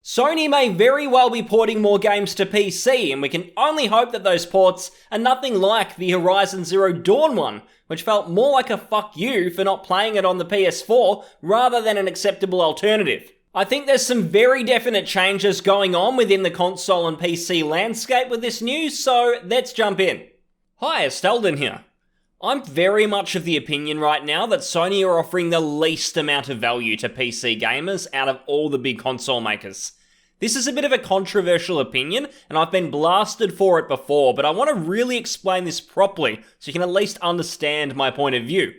Sony may very well be porting more games to PC, and we can only hope that those ports are nothing like the Horizon Zero Dawn one, which felt more like a fuck you for not playing it on the PS4 rather than an acceptable alternative. I think there's some very definite changes going on within the console and PC landscape with this news, so let's jump in. Hi, Estelden here. I'm very much of the opinion right now that Sony are offering the least amount of value to PC gamers out of all the big console makers. This is a bit of a controversial opinion, and I've been blasted for it before, but I want to really explain this properly so you can at least understand my point of view.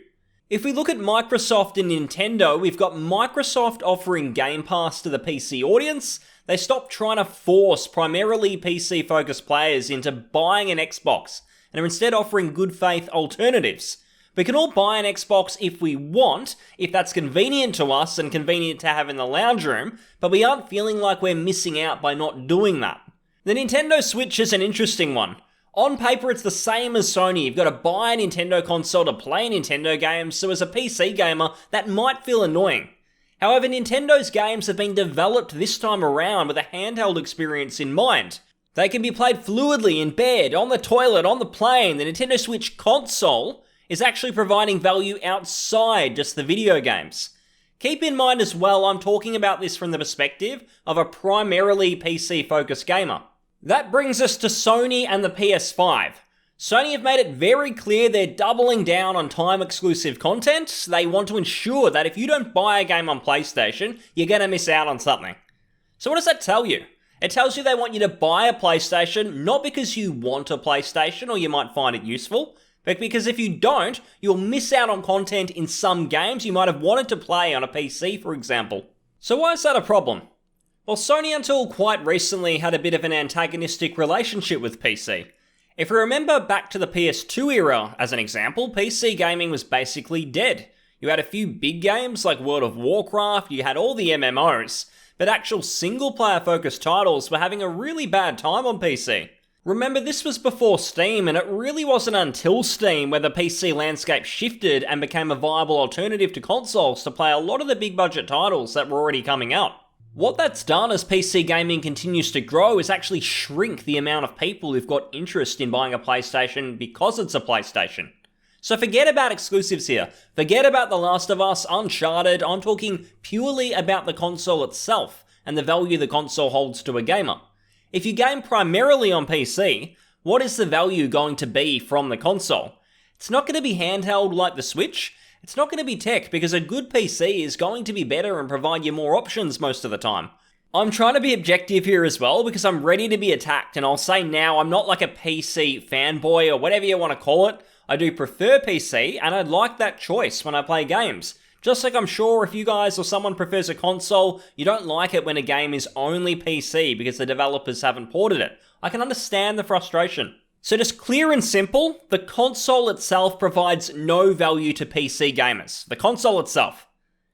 If we look at Microsoft and Nintendo, we've got Microsoft offering Game Pass to the PC audience. They stopped trying to force primarily PC-focused players into buying an Xbox, and are instead offering good faith alternatives. We can all buy an Xbox if we want, if that's convenient to us and convenient to have in the lounge room, but we aren't feeling like we're missing out by not doing that. The Nintendo Switch is an interesting one. On paper, it's the same as Sony. You've got to buy a Nintendo console to play Nintendo games, so as a PC gamer, that might feel annoying. However, Nintendo's games have been developed this time around with a handheld experience in mind. They can be played fluidly in bed, on the toilet, on the plane. The Nintendo Switch console is actually providing value outside just the video games. Keep in mind as well, I'm talking about this from the perspective of a primarily PC-focused gamer. That brings us to Sony and the PS5. Sony have made it very clear they're doubling down on time-exclusive content. They want to ensure that if you don't buy a game on PlayStation, you're going to miss out on something. So what does that tell you? It tells you they want you to buy a PlayStation, not because you want a PlayStation or you might find it useful, but because if you don't, you'll miss out on content in some games you might have wanted to play on a PC, for example. So why is that a problem? Well, Sony until quite recently had a bit of an antagonistic relationship with PC. If we remember back to the PS2 era, as an example, PC gaming was basically dead. You had a few big games like World of Warcraft, you had all the MMOs, but actual single-player focused titles were having a really bad time on PC. Remember, this was before Steam, and it really wasn't until Steam where the PC landscape shifted and became a viable alternative to consoles to play a lot of the big-budget titles that were already coming out. What that's done as PC gaming continues to grow is actually shrink the amount of people who've got interest in buying a PlayStation because it's a PlayStation. So forget about exclusives here. Forget about The Last of Us, Uncharted. I'm talking purely about the console itself and the value the console holds to a gamer. If you game primarily on PC, what is the value going to be from the console? It's not going to be handheld like the Switch. It's not going to be tech because a good PC is going to be better and provide you more options most of the time. I'm trying to be objective here as well because I'm ready to be attacked, and I'll say now I'm not like a PC fanboy or whatever you want to call it. I do prefer PC, and I'd like that choice when I play games. Just like I'm sure if you guys or someone prefers a console, you don't like it when a game is only PC because the developers haven't ported it. I can understand the frustration. So just clear and simple, the console itself provides no value to PC gamers. The console itself.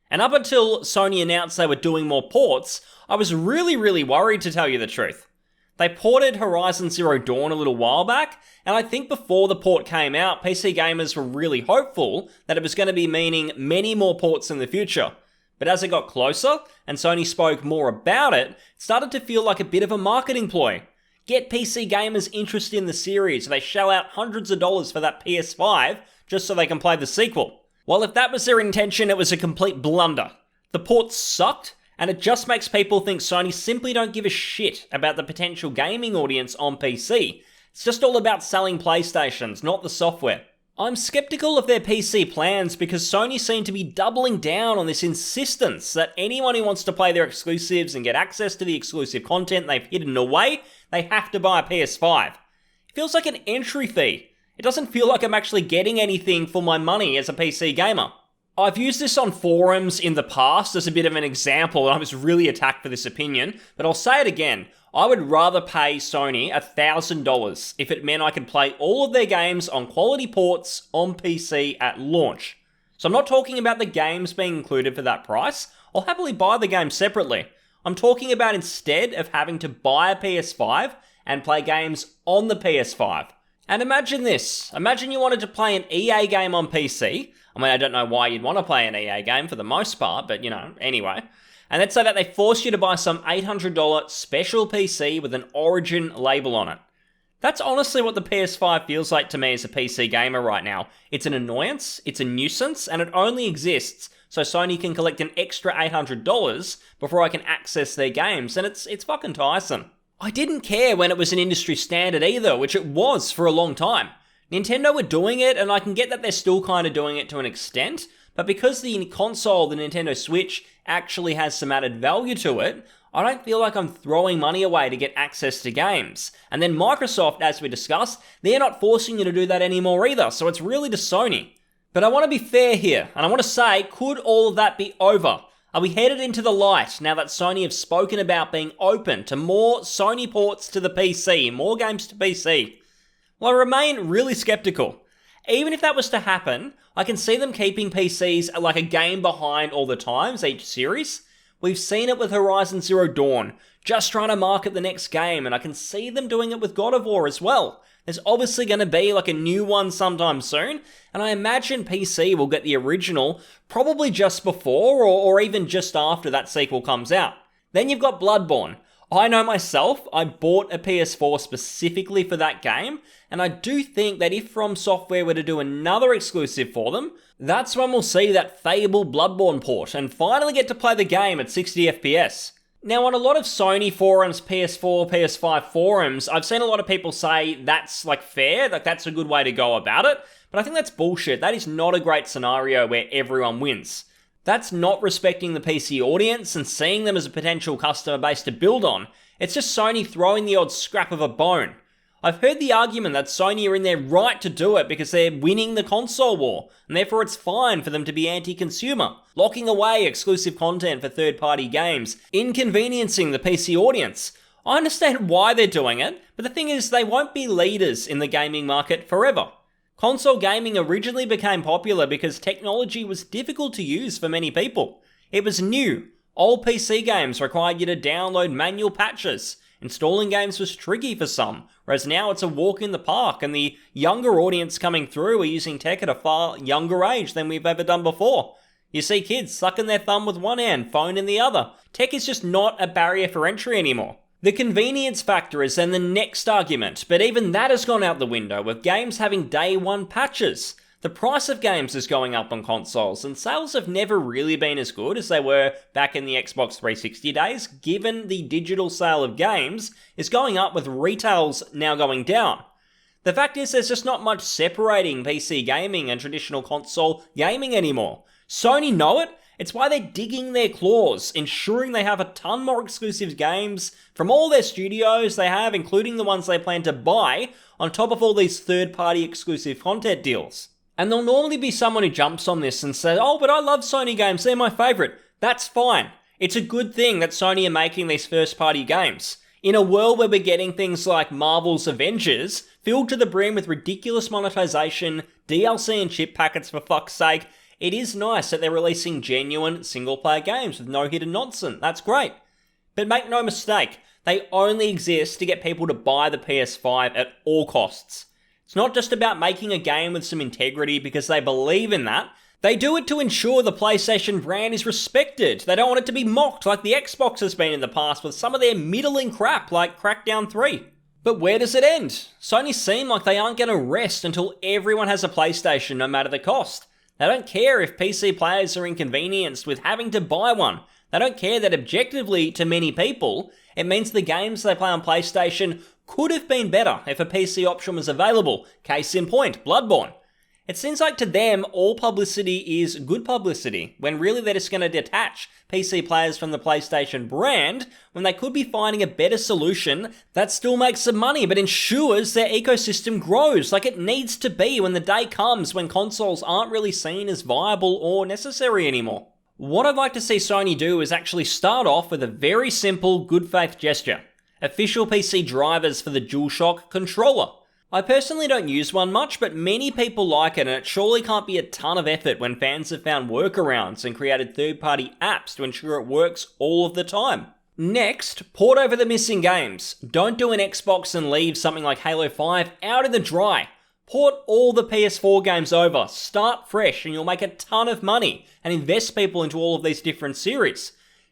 And up until Sony announced they were doing more ports, I was really worried, to tell you the truth. They ported Horizon Zero Dawn a little while back, and I think before the port came out, PC gamers were really hopeful that it was going to be meaning many more ports in the future. But as it got closer, and Sony spoke more about it, it started to feel like a bit of a marketing ploy. Get PC gamers interested in the series, so they shell out hundreds of dollars for that PS5 just so they can play the sequel. Well, if that was their intention, it was a complete blunder. The ports sucked, and it just makes people think Sony simply don't give a shit about the potential gaming audience on PC. It's just all about selling PlayStations, not the software. I'm skeptical of their PC plans because Sony seem to be doubling down on this insistence that anyone who wants to play their exclusives and get access to the exclusive content they've hidden away, they have to buy a PS5. It feels like an entry fee. It doesn't feel like I'm actually getting anything for my money as a PC gamer. I've used this on forums in the past as a bit of an example, and I was really attacked for this opinion, but I'll say it again. I would rather pay Sony $1,000 if it meant I could play all of their games on quality ports on PC at launch. So I'm not talking about the games being included for that price. I'll happily buy the game separately. I'm talking about instead of having to buy a PS5 and play games on the PS5. And imagine this. Imagine you wanted to play an EA game on PC. I mean, I don't know why you'd want to play an EA game for the most part, but anyway. And let's say that they force you to buy some $800 special PC with an Origin label on it. That's honestly what the PS5 feels like to me as a PC gamer right now. It's an annoyance, it's a nuisance, and it only exists so Sony can collect an extra $800 before I can access their games, and it's fucking tiresome. I didn't care when it was an industry standard either, which it was for a long time. Nintendo were doing it, and I can get that they're still kind of doing it to an extent, but because the console, the Nintendo Switch, actually has some added value to it, I don't feel like I'm throwing money away to get access to games. And then Microsoft, as we discussed, they're not forcing you to do that anymore either, so it's really to Sony. But I want to be fair here, and I want to say, could all of that be over? Are we headed into the light now that Sony have spoken about being open to more Sony ports to the PC, more games to PC? Well, I remain really skeptical. Even if that was to happen, I can see them keeping PCs like a game behind all the times, each series. We've seen it with Horizon Zero Dawn, just trying to market the next game, and I can see them doing it with God of War as well. There's obviously going to be like a new one sometime soon, and I imagine PC will get the original probably just before or even just after that sequel comes out. Then you've got Bloodborne. I know myself, I bought a PS4 specifically for that game, and I do think that if From Software were to do another exclusive for them, that's when we'll see that fabled Bloodborne port and finally get to play the game at 60 FPS. Now, on a lot of Sony forums, PS4, PS5 forums, I've seen a lot of people say that's like fair, like that's a good way to go about it, but I think that's bullshit. That is not a great scenario where everyone wins. That's not respecting the PC audience and seeing them as a potential customer base to build on. It's just Sony throwing the odd scrap of a bone. I've heard the argument that Sony are in their right to do it because they're winning the console war, and therefore it's fine for them to be anti-consumer, locking away exclusive content for third-party games, inconveniencing the PC audience. I understand why they're doing it, but the thing is they won't be leaders in the gaming market forever. Console gaming originally became popular because technology was difficult to use for many people. It was new. Old PC games required you to download manual patches. Installing games was tricky for some, whereas now it's a walk in the park, and the younger audience coming through are using tech at a far younger age than we've ever done before. You see kids sucking their thumb with one hand, phone in the other. Tech is just not a barrier for entry anymore. The convenience factor is then the next argument, but even that has gone out the window with games having day one patches. The price of games is going up on consoles, and sales have never really been as good as they were back in the Xbox 360 days, given the digital sale of games is going up with retails now going down. The fact is there's just not much separating PC gaming and traditional console gaming anymore. Sony know it. It's why they're digging their claws, ensuring they have a ton more exclusive games from all their studios they have, including the ones they plan to buy, on top of all these third-party exclusive content deals. And there'll normally be someone who jumps on this and says, oh, but I love Sony games, they're my favourite. That's fine. It's a good thing that Sony are making these first-party games. In a world where we're getting things like Marvel's Avengers, filled to the brim with ridiculous monetization, DLC and chip packets for fuck's sake, it is nice that they're releasing genuine single-player games with no hidden nonsense. That's great. But make no mistake, they only exist to get people to buy the PS5 at all costs. It's not just about making a game with some integrity because they believe in that. They do it to ensure the PlayStation brand is respected. They don't want it to be mocked like the Xbox has been in the past with some of their middling crap like Crackdown 3. But where does it end? Sony seem like they aren't going to rest until everyone has a PlayStation no matter the cost. They don't care if PC players are inconvenienced with having to buy one. They don't care that objectively, to many people, it means the games they play on PlayStation could have been better if a PC option was available. Case in point, Bloodborne. It seems like to them, all publicity is good publicity, when really they're just going to detach PC players from the PlayStation brand, when they could be finding a better solution that still makes some money, but ensures their ecosystem grows like it needs to be when the day comes when consoles aren't really seen as viable or necessary anymore. What I'd like to see Sony do is actually start off with a very simple good faith gesture. Official PC drivers for the DualShock controller. I personally don't use one much, but many people like it, and it surely can't be a ton of effort when fans have found workarounds and created third-party apps to ensure it works all of the time. Next, port over the missing games. Don't do an Xbox and leave something like Halo 5 out in the dry. Port all the PS4 games over, start fresh, and you'll make a ton of money and invest people into all of these different series.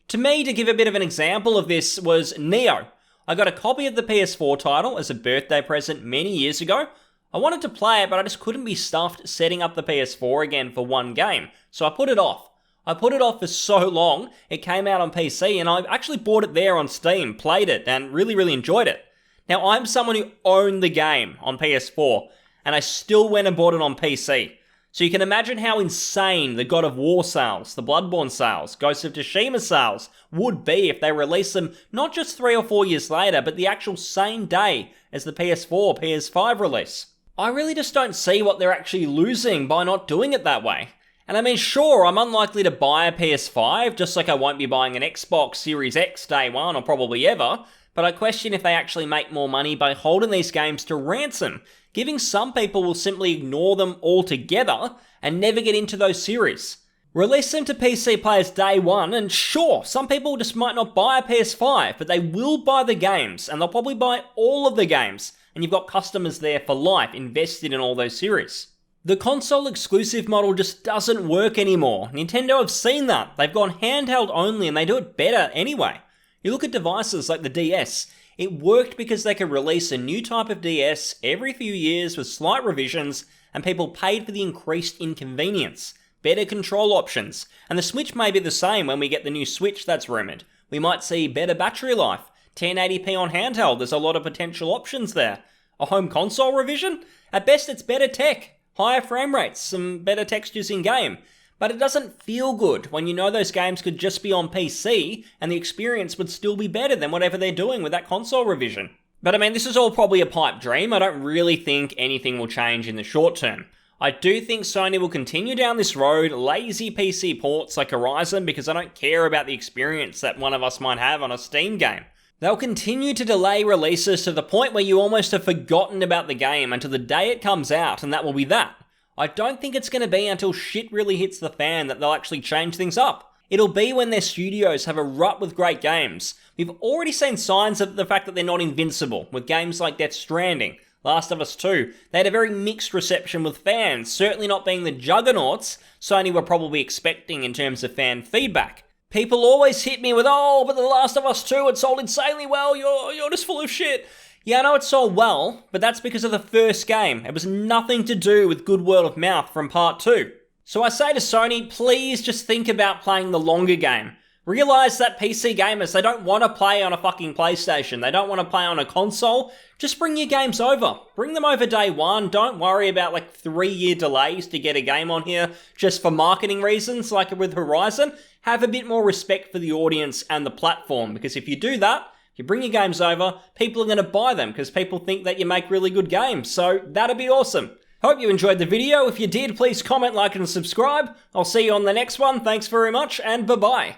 To me, to give a bit of an example of this, was Neo. I got a copy of the PS4 title as a birthday present many years ago. I wanted to play it, but I just couldn't be stuffed setting up the PS4 again for one game, so I put it off. I put it off for so long, it came out on PC, and I actually bought it there on Steam, played it, and really enjoyed it. Now, I'm someone who owned the game on PS4, and I still went and bought it on PC. So you can imagine how insane the God of War sales, the Bloodborne sales, Ghost of Tsushima sales would be if they released them not just 3 or 4 years later, but the actual same day as the PS4, PS5 release. I really just don't see what they're actually losing by not doing it that way. And I mean, sure, I'm unlikely to buy a PS5, just like I won't be buying an Xbox Series X day one or probably ever, but I question if they actually make more money by holding these games to ransom, giving some people will simply ignore them altogether and never get into those series. Release them to PC players day one, and sure, some people just might not buy a PS5, but they will buy the games, and they'll probably buy all of the games, and you've got customers there for life invested in all those series. The console exclusive model just doesn't work anymore. Nintendo have seen that. They've gone handheld only, and they do it better anyway. You look at devices like the DS, it worked because they could release a new type of DS every few years with slight revisions, and people paid for the increased inconvenience, better control options, and the Switch may be the same when we get the new Switch that's rumoured. We might see better battery life, 1080p on handheld, there's a lot of potential options there. A home console revision? At best it's better tech, higher frame rates, some better textures in game. But it doesn't feel good when you know those games could just be on PC and the experience would still be better than whatever they're doing with that console revision. But I mean, this is all probably a pipe dream. I don't really think anything will change in the short term. I do think Sony will continue down this road, lazy PC ports like Horizon, because I don't care about the experience that one of us might have on a Steam game. They'll continue to delay releases to the point where you almost have forgotten about the game until the day it comes out, and that will be that. I don't think it's going to be until shit really hits the fan that they'll actually change things up. It'll be when their studios have a rut with great games. We've already seen signs of the fact that they're not invincible, with games like Death Stranding, Last of Us 2. They had a very mixed reception with fans, certainly not being the juggernauts Sony were probably expecting in terms of fan feedback. People always hit me with, oh, but The Last of Us 2, it sold insanely well, you're just full of shit. Yeah, I know it sold well, but that's because of the first game. It was nothing to do with good word of mouth from part 2. So I say to Sony, please just think about playing the longer game. Realise that PC gamers, they don't want to play on a fucking PlayStation. They don't want to play on a console. Just bring your games over. Bring them over day one. Don't worry about like 3-year delays to get a game on here just for marketing reasons like with Horizon. Have a bit more respect for the audience and the platform, because if you do that, you bring your games over, people are going to buy them because people think that you make really good games, so that'd be awesome. Hope you enjoyed the video. If you did, please comment, like, and subscribe. I'll see you on the next one. Thanks very much, and bye-bye.